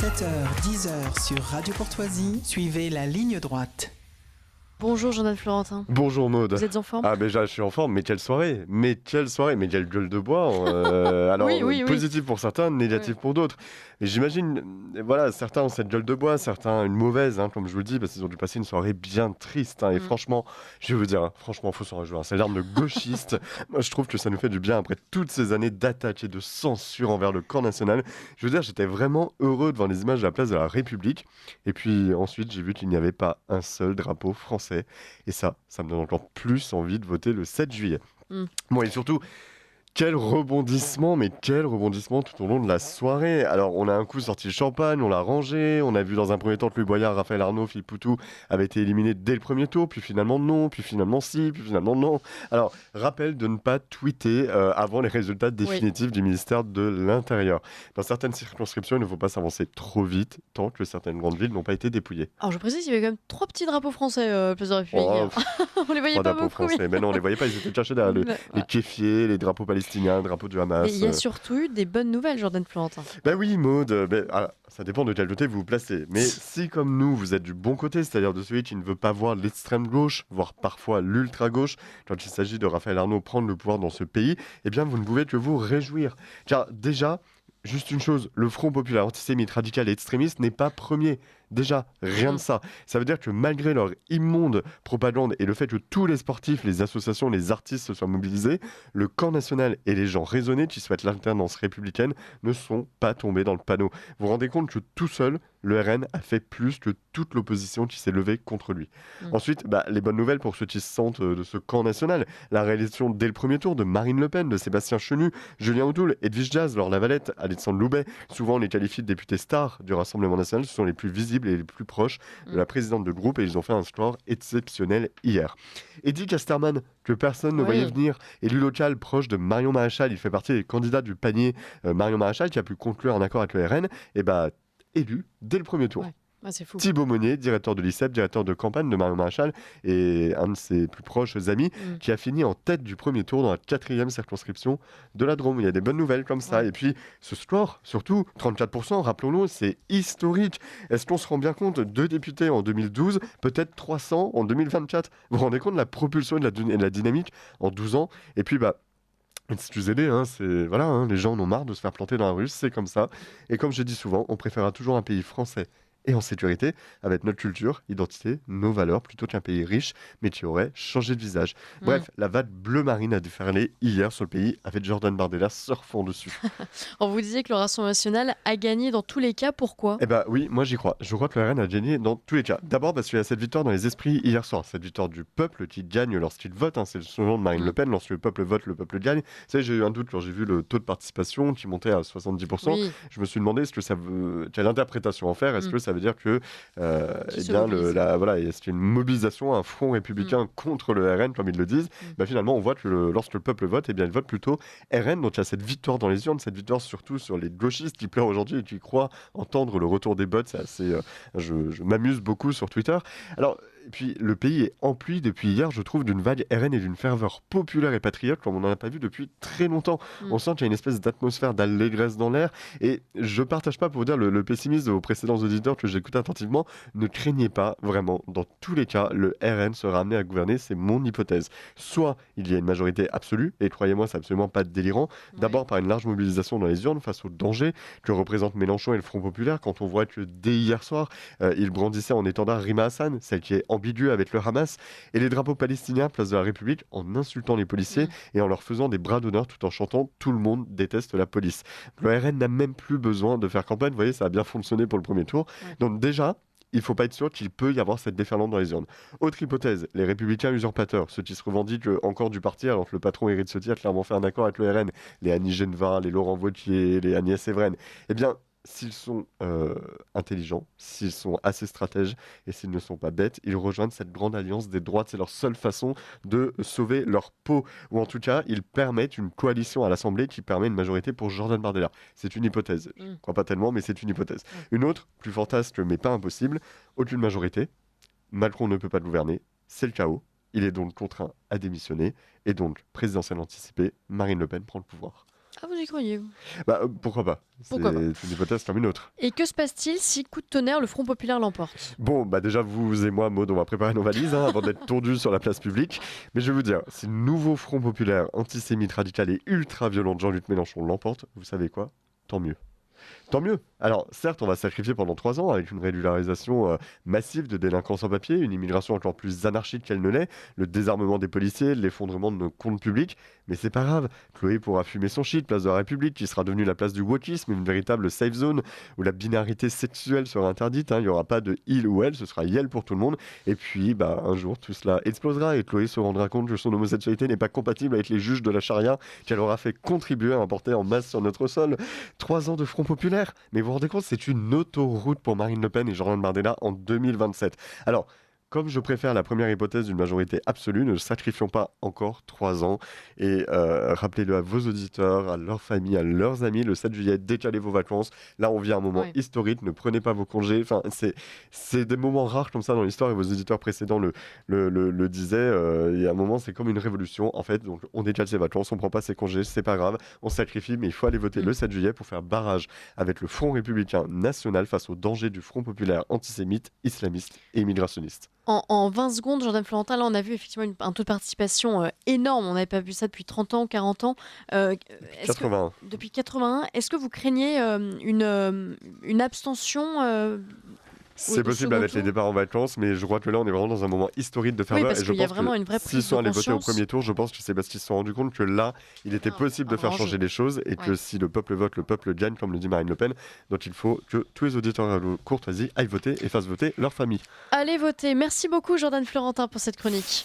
7h-10h sur Radio Courtoisie, suivez la ligne droite. Bonjour Jordan Florentin. Bonjour Maud. Vous êtes en forme? Ah déjà je suis en forme, mais quelle soirée, mais quelle gueule de bois. Alors Oui. positif pour certains, négatif pour d'autres. Et j'imagine, voilà, certains ont cette gueule de bois, certains une mauvaise, comme je vous le dis, parce qu'ils ont dû passer une soirée bien triste. Et franchement, je vais vous dire, franchement, faut s'en réjouir. C'est l'arme de gauchiste. Moi je trouve que ça nous fait du bien après toutes ces années d'attaque et de censure envers le camp national. Je veux dire, j'étais vraiment heureux devant les images de la place de la République. Et puis ensuite, j'ai vu qu'il n'y avait pas un seul drapeau français. Et ça me donne encore plus envie de voter le 7 juillet. Bon, et surtout, quel rebondissement tout au long de la soirée. Alors, on a un coup sorti le champagne, on l'a rangé, on a vu dans un premier temps que Louis Boyard, Raphaël Arnaud, Philippe Poutou avaient été éliminés dès le premier tour, puis finalement non, puis finalement si, puis finalement non. Alors, rappel de ne pas tweeter avant les résultats définitifs du ministère de l'Intérieur. Dans certaines circonscriptions, il ne faut pas s'avancer trop vite, tant que certaines grandes villes n'ont pas été dépouillées. Alors, je précise, il y avait quand même 3 petits drapeaux français, place de la République. On les voyait pas beaucoup. Français. Mais non, on les voyait pas, ils étaient cachés derrière les kéfiers, les drapeaux palestiniens, le drapeau du Hamas. Et il y a surtout eu des bonnes nouvelles, Jordan Florentin. Ben oui, Maud, ça dépend de quel côté vous vous placez. Mais si, comme nous, vous êtes du bon côté, c'est-à-dire de celui qui ne veut pas voir l'extrême gauche, voire parfois l'ultra-gauche, quand il s'agit de Raphaël Arnaud prendre le pouvoir dans ce pays, eh bien, vous ne pouvez que vous réjouir. Car déjà, juste une chose, le Front populaire antisémite, radical et extrémiste n'est pas premier. Déjà, rien de ça. Ça veut dire que malgré leur immonde propagande et le fait que tous les sportifs, les associations, les artistes se soient mobilisés, le camp national et les gens raisonnés qui souhaitent l'alternance républicaine ne sont pas tombés dans le panneau. Vous vous rendez compte que tout seul, le RN a fait plus que toute l'opposition qui s'est levée contre lui. Ensuite, les bonnes nouvelles pour ceux qui se sentent de ce camp national. La réélection dès le premier tour de Marine Le Pen, de Sébastien Chenu, Julien Oudoul, Edwige Diaz, Laure Lavalette, Alexandre Loubet. Souvent, on les qualifie de députés stars du Rassemblement national. Ce sont les plus visibles et les plus proches de la présidente de groupe et ils ont fait un score exceptionnel hier. Eddy Casterman, que personne ne voyait venir, élu local proche de Marion Maréchal, il fait partie des candidats du panier Marion Maréchal qui a pu conclure un accord avec le RN, élu dès le premier tour. C'est fou. Thibaut Monnier, directeur de l'ICEP, directeur de campagne de Marion Maréchal et un de ses plus proches amis qui a fini en tête du premier tour dans la 4e circonscription de la Drôme. Il y a des bonnes nouvelles comme ça. Et puis ce score, surtout 34%, rappelons-le, c'est historique. Est-ce qu'on se rend bien compte? 2 députés en 2012, peut-être 300 en 2024. Vous vous rendez compte de la propulsion et de la dynamique en 12 ans? Et puis excusez-les, les gens en ont marre de se faire planter dans la rue, c'est comme ça. Et comme je dis souvent, on préférera toujours un pays français et en sécurité, avec notre culture, identité, nos valeurs, plutôt qu'un pays riche, mais qui aurait changé de visage. Bref, la vague bleu marine a déferlé hier sur le pays, avec Jordan Bardella surfant dessus. On vous disait que le Rassemblement national a gagné dans tous les cas, pourquoi? Oui, moi j'y crois. Je crois que le RN a gagné dans tous les cas. D'abord parce qu'il y a cette victoire dans les esprits hier soir, cette victoire du peuple qui gagne lorsqu'il vote, c'est le slogan de Marine Le Pen, lorsque le peuple vote, le peuple gagne. Vous savez, j'ai eu un doute quand j'ai vu le taux de participation qui montait à 70%. Je me suis demandé quelle interprétation en faire, est-ce que ça veut dire que est-ce qu'il y a une mobilisation, un front républicain contre le RN, comme ils le disent. Finalement, on voit que lorsque le peuple vote, il vote plutôt RN. Donc il y a cette victoire dans les urnes, cette victoire surtout sur les gauchistes qui pleurent aujourd'hui et qui croient entendre le retour des bots. C'est assez, je m'amuse beaucoup sur Twitter. Alors, et puis le pays est empli depuis hier, je trouve, d'une vague RN et d'une ferveur populaire et patriote comme on n'en a pas vu depuis très longtemps. On sent qu'il y a une espèce d'atmosphère d'allégresse dans l'air et je partage pas, pour vous dire, le pessimisme de vos précédents auditeurs que j'écoute attentivement. Ne craignez pas, vraiment, dans tous les cas, le RN sera amené à gouverner, c'est mon hypothèse. Soit il y a une majorité absolue, et croyez-moi, c'est absolument pas délirant, d'abord par une large mobilisation dans les urnes face au danger que représentent Mélenchon et le Front populaire, quand on voit que dès hier soir, ils brandissaient en étendard Rima Hassan, celle qui est ambiguë avec le Hamas, et les drapeaux palestiniens place de la République, en insultant les policiers et en leur faisant des bras d'honneur tout en chantant « Tout le monde déteste la police ». Le RN n'a même plus besoin de faire campagne, vous voyez, ça a bien fonctionné pour le premier tour. Donc déjà, il ne faut pas être sûr qu'il peut y avoir cette déferlante dans les urnes. Autre hypothèse, les républicains usurpateurs, ceux qui se revendiquent encore du parti, alors que le patron Éric Ciotti a clairement fait un accord avec le RN, les Annie Genevin, les Laurent Wauquiez, les Agnès Evren, s'ils sont intelligents, s'ils sont assez stratèges et s'ils ne sont pas bêtes, ils rejoignent cette grande alliance des droites. C'est leur seule façon de sauver leur peau. Ou en tout cas, ils permettent une coalition à l'Assemblée qui permet une majorité pour Jordan Bardella. C'est une hypothèse. Je ne crois pas tellement, mais c'est une hypothèse. Une autre, plus fantasque mais pas impossible, aucune majorité. Macron ne peut pas gouverner. C'est le chaos. Il est donc contraint à démissionner. Et donc, présidentielle anticipée, Marine Le Pen prend le pouvoir. Ah, vous y croyez? Pourquoi pas? Pourquoi pas? C'est une hypothèse comme une autre. Et que se passe-t-il si, coup de tonnerre, le Front populaire l'emporte? Bon, déjà, vous et moi, Maud, on va préparer nos valises avant d'être tondus sur la place publique. Mais je vais vous dire, si le nouveau Front populaire, antisémite, radical et ultra-violent de Jean-Luc Mélenchon l'emporte, vous savez quoi? Tant mieux. Tant mieux. Alors, certes, on va sacrifier pendant 3 ans avec une régularisation massive de délinquants sans papier, une immigration encore plus anarchique qu'elle ne l'est, le désarmement des policiers, l'effondrement de nos comptes publics. Mais c'est pas grave. Chloé pourra fumer son shit, place de la République, qui sera devenue la place du wokisme, une véritable safe zone où la binarité sexuelle sera interdite. Il n'y aura pas de il ou elle, ce sera yel pour tout le monde. Et puis, un jour, tout cela explosera et Chloé se rendra compte que son homosexualité n'est pas compatible avec les juges de la charia qu'elle aura fait contribuer à importer en masse sur notre sol. 3 ans de Front populaire. Mais vous vous rendez compte, c'est une autoroute pour Marine Le Pen et Jordan Bardella en 2027. Alors, comme je préfère la première hypothèse d'une majorité absolue, ne sacrifions pas encore 3 ans. Et rappelez-le à vos auditeurs, à leurs familles, à leurs amis, le 7 juillet, décalez vos vacances. Là, on vit un moment historique, ne prenez pas vos congés. Enfin, c'est des moments rares comme ça dans l'histoire, et vos auditeurs précédents le disaient. Il y a un moment, c'est comme une révolution, en fait. Donc, on décale ses vacances, on ne prend pas ses congés, c'est pas grave, on sacrifie, mais il faut aller voter le 7 juillet pour faire barrage avec le Front républicain national face au danger du Front populaire antisémite, islamiste et immigrationniste. En 20 secondes, Jordan Florentin, là, on a vu effectivement un taux de participation énorme. On n'avait pas vu ça depuis 30 ans, 40 ans. 81. Depuis 81. Est-ce que vous craignez une abstention C'est possible avec les départs en vacances, mais je crois que là, on est vraiment dans un moment historique de ferveur. Oui, parce qu'il y a vraiment une vraie prise de conscience. S'ils sont allés voter au premier tour, je pense que c'est parce qu'ils se sont rendus compte que là, il était possible de faire changer les choses et que si le peuple vote, le peuple gagne, comme le dit Marine Le Pen. Donc il faut que tous les auditeurs de courtoisie aillent voter et fassent voter leur famille. Allez voter. Merci beaucoup, Jordan Florentin, pour cette chronique.